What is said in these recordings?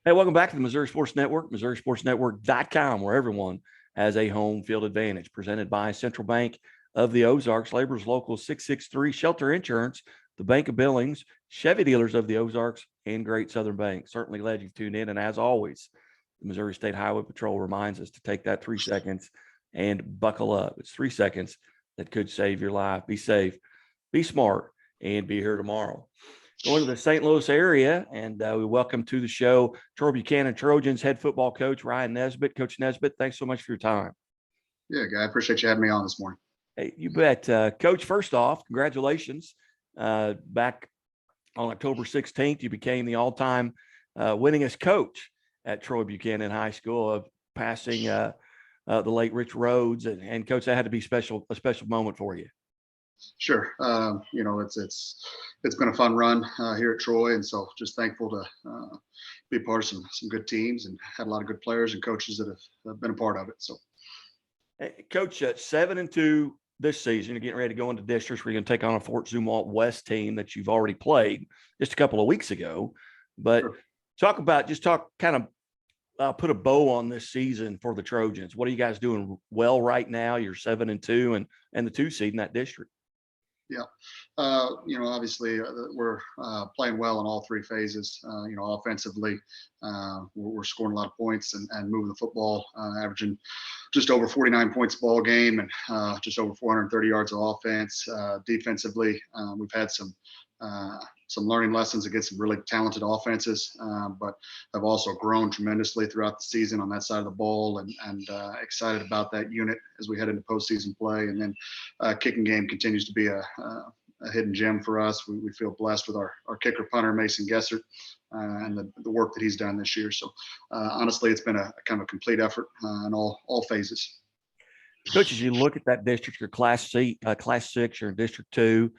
Hey, welcome back to the Missouri Sports Network, MissouriSportsNetwork.com, where everyone has a home field advantage. Presented by Central Bank of the Ozarks, Labor's Local 663, Shelter Insurance, the Bank of Billings, Chevy Dealers of the Ozarks, and Great Southern Bank. Certainly glad you've tuned in. And as always, the Missouri State Highway Patrol reminds us to take that 3 seconds and buckle up. It's 3 seconds that could save your life. Be safe, be smart, and be here tomorrow. Going to the St. Louis area, and we welcome to the show Troy Buchanan Trojans head football coach Ryan Nesbitt. Coach Nesbitt, thanks so much for your time. Yeah, guy, I appreciate you having me on this morning. Hey, you bet. Coach, first off, congratulations. Back on October 16th, you became the all-time winningest coach at Troy Buchanan High School, of passing the late Rich Rhodes. And Coach, that had to be a special moment for you. Sure. It's been a fun run here at Troy, and so just thankful to be part of some good teams, and had a lot of good players and coaches that have been a part of it. So, hey, Coach, 7-2 this season. You're getting ready to go into districts where you're going to take on a Fort Zumwalt West team that you've already played just a couple of weeks ago. But sure. Put a bow on this season for the Trojans. What are you guys doing well right now? You're 7-2 and the 2 seed in that district. Yeah. Obviously we're playing well in all 3 phases. Offensively, we're scoring a lot of points and moving the football, averaging just over 49 points a ball game, and just over 430 yards of offense. Defensively, we've had some learning lessons against some really talented offenses, but have also grown tremendously throughout the season on that side of the ball, and excited about that unit as we head into postseason play. And then kicking game continues to be a hidden gem for us. We feel blessed with our kicker punter, Mason Gessert, and the work that he's done this year. So honestly, it's been a kind of a complete effort in all phases. Coach, as you look at that district, your Class 6, you're in District 2.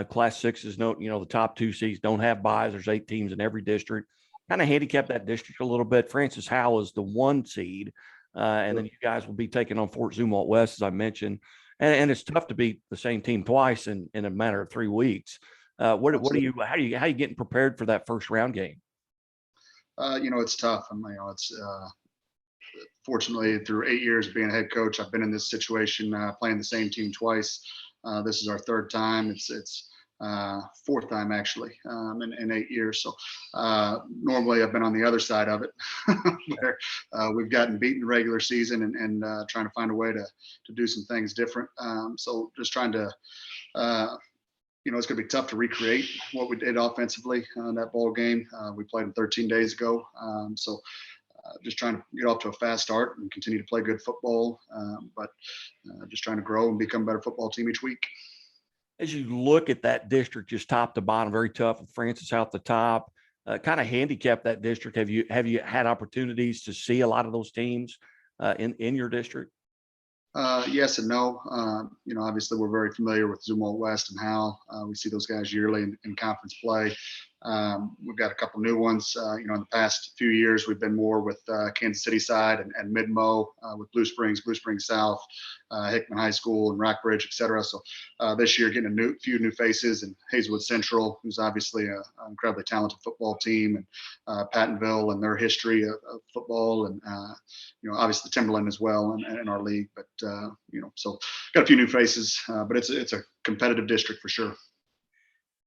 Class 6 is the top 2 seeds don't have buys. There's 8 teams in every district. Kind of handicap that district a little bit. Francis Howell is the 1 seed, and then you guys will be taking on Fort Zumwalt West, as I mentioned. And it's tough to beat the same team twice in a matter of 3 weeks. How are you getting prepared for that first round game? It's tough. It's fortunately, through 8 years of being a head coach, I've been in this situation, playing the same team twice. This is our 3rd time. It's 4th time actually, in 8 years. So normally I've been on the other side of it, where we've gotten beaten regular season and trying to find a way to do some things different. So just trying to, it's going to be tough to recreate what we did offensively in that ball game. We played them 13 days ago. Just trying to get off to a fast start and continue to play good football, but just trying to grow and become a better football team each week. As you look at that district, just top to bottom, very tough with Francis out the top, kind of handicap that district. Have you had opportunities to see a lot of those teams in your district? Yes and no. Obviously we're very familiar with Zumwalt West and how we see those guys yearly in conference play. We've got a couple new ones. In the past few years, we've been more with Kansas City side and Mid-Mo, with Blue Springs South, Hickman High School, and Rockbridge, et cetera. So this year, getting a few new faces, and Hazelwood Central, who's obviously an incredibly talented football team, and Pattonville and their history of football, and obviously Timberland as well in our league. But so got a few new faces, but it's a competitive district for sure.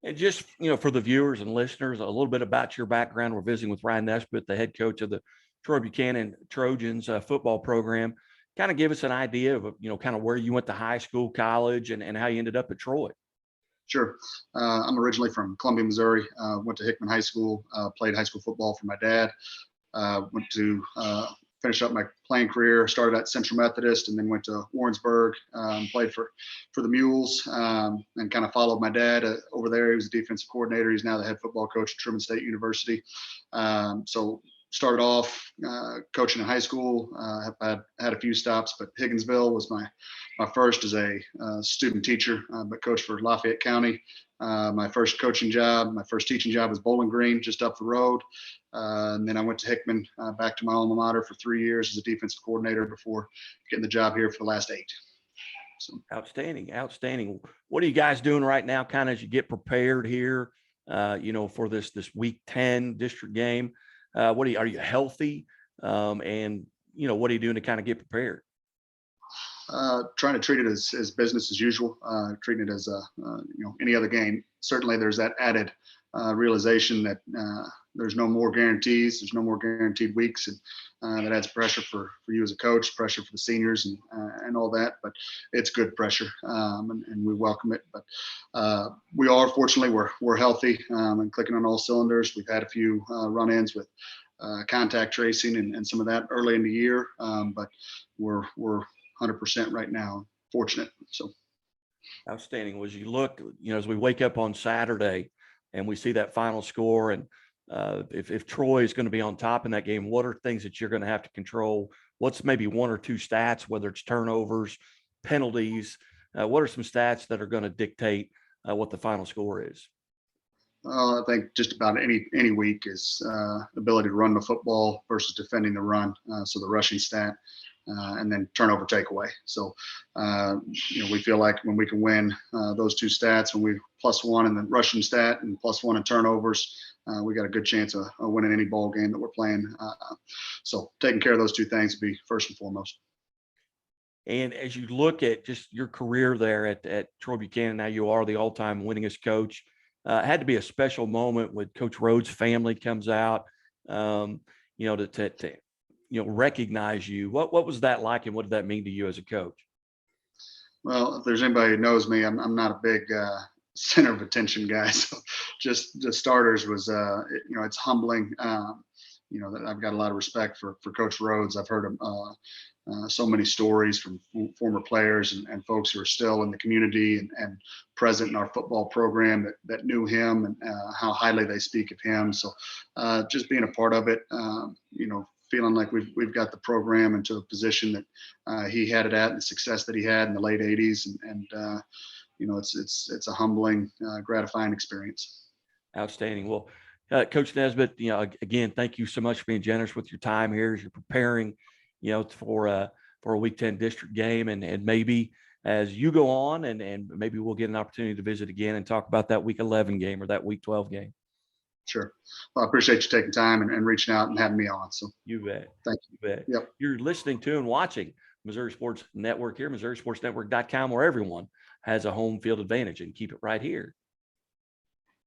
And just, for the viewers and listeners, a little bit about your background. We're visiting with Ryan Nesbitt, the head coach of the Troy Buchanan Trojans football program. Kind of give us an idea of, kind of where you went to high school, college, and how you ended up at Troy. Sure. I'm originally from Columbia, Missouri. Went to Hickman High School, played high school football for my dad. Went to finish up my playing career, started at Central Methodist, and then went to Warrensburg, played for the Mules, and kind of followed my dad over there. He was a defensive coordinator. He's now the head football coach at Truman State University. So started off coaching in high school. Have had a few stops, but Higginsville was my first as a student teacher, but coached for Lafayette County. My first coaching job, my first teaching job was Bowling Green, just up the road. And then I went to Hickman, back to my alma mater for 3 years as a defensive coordinator before getting the job here for the last 8. So outstanding. What are you guys doing right now, kind of as you get prepared here, for this week 10 district game? Are you healthy? And what are you doing to kind of get prepared? Trying to treat it as business as usual, treating it as any other game. Certainly, there's that added realization that there's no more guarantees, there's no more guaranteed weeks, and that adds pressure for you as a coach, pressure for the seniors, and all that. But it's good pressure, and we welcome it. But we are fortunately we're healthy and clicking on all cylinders. We've had a few run-ins with contact tracing and some of that early in the year, but we're 100% right now. Fortunate. So Outstanding. Was you look, as we wake up on Saturday and we see that final score, and if Troy is going to be on top in that game, what are things that you're going to have to control? What's maybe one or two stats, whether it's turnovers, penalties? What are some stats that are going to dictate what the final score is? I think just about any week is the ability to run the football versus defending the run. So the rushing stat, and then turnover takeaway. So we feel like when we can win those two stats, when we +1 in the rushing stat and +1 in turnovers, we got a good chance of winning any ball game that we're playing. So taking care of those two things would be first and foremost. And as you look at just your career there at Troy Buchanan, now you are the all-time winningest coach. It had to be a special moment when Coach Rhodes' family comes out, to recognize you. What was that like, and what did that mean to you as a coach? Well, if there's anybody who knows me, I'm not a big center of attention guy. So just the starters was, it's humbling. That I've got a lot of respect for Coach Rhodes. I've heard so many stories from former players and folks who are still in the community and present in our football program that knew him, and how highly they speak of him. So just being a part of it, feeling like we've got the program into a position that he had it at, and the success that he had in the late 80s. And it's a humbling, gratifying experience. Outstanding. Well, Coach Nesbitt, again, thank you so much for being generous with your time here as you're preparing, for a Week 10 district game, and maybe as you go on, and maybe we'll get an opportunity to visit again and talk about that Week 11 game or that Week 12 game. Sure. Well, I appreciate you taking time and reaching out and having me on. So you bet. Thank you. You bet. Yep. You're listening to and watching Missouri Sports Network here, MissouriSportsNetwork.com, where everyone has a home field advantage, and keep it right here